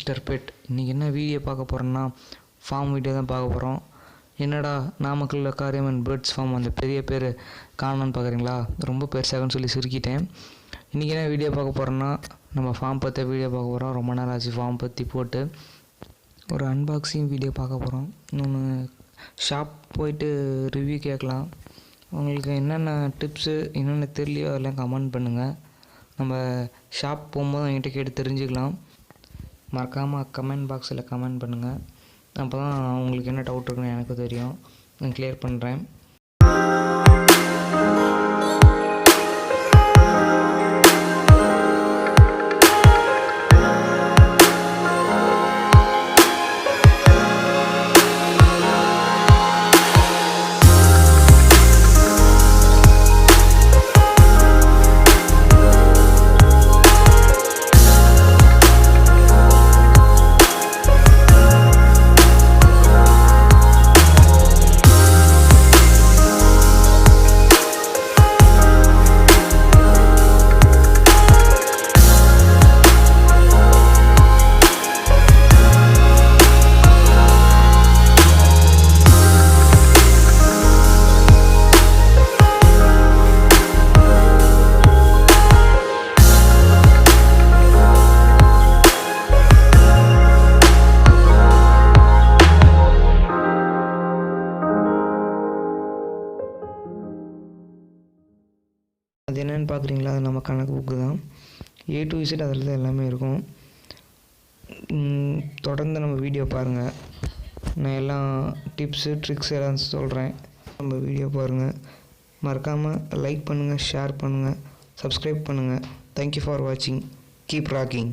Mister bed. இன்றைக்கி என்ன video பார்க்க போகிறோன்னா ஃபார்ம் வீடியோ தான் பார்க்க போகிறோம். என்னடா Namakkal aquarium and birds form அந்த பெரிய பேர் காணணும்னு பார்க்குறீங்களா? ரொம்ப பெருசாகன்னு சொல்லி சுருக்கிட்டேன். இன்றைக்கி என்ன வீடியோ பார்க்க போகிறோன்னா நம்ம ஃபார்ம் பற்றி வீடியோ பார்க்க போகிறோம். ரொம்ப நாள் ஆச்சு ஃபார்ம் பற்றி போட்டு ஒரு அன்பாக்சிங் வீடியோ பார்க்க போகிறோம். இன்னொன்று ஷாப் போயிட்டு ரிவ்யூ கேட்கலாம். உங்களுக்கு என்னென்ன டிப்ஸு என்னென்ன தெரியலையோ அதெல்லாம் கமெண்ட் பண்ணுங்கள். நம்ம ஷாப் போகும்போது என்கிட்ட கேட்டு தெரிஞ்சுக்கலாம். மறக்காமல் கமெண்ட் பாக்ஸில் கமெண்ட் பண்ணுங்கள். அப்போ தான் உங்களுக்கு என்ன டவுட் இருக்குன்னு எனக்கு தெரியும், நான் கிளியர் பண்ணுறேன். அது என்னென்னு பார்க்குறீங்களா? அது நம்ம கணக்கு புக்கு தான். A to Z அதில் தான் எல்லாமே இருக்கும். தொடர்ந்து நம்ம வீடியோ பாருங்கள். நான் எல்லாம் டிப்ஸு ட்ரிக்ஸ் எல்லாம் சொல்கிறேன். நம்ம வீடியோ பாருங்கள். மறக்காமல் லைக் பண்ணுங்கள், ஷேர் பண்ணுங்கள், சப்ஸ்கிரைப் பண்ணுங்கள். தேங்க்யூ ஃபார் வாட்சிங். Keep rocking.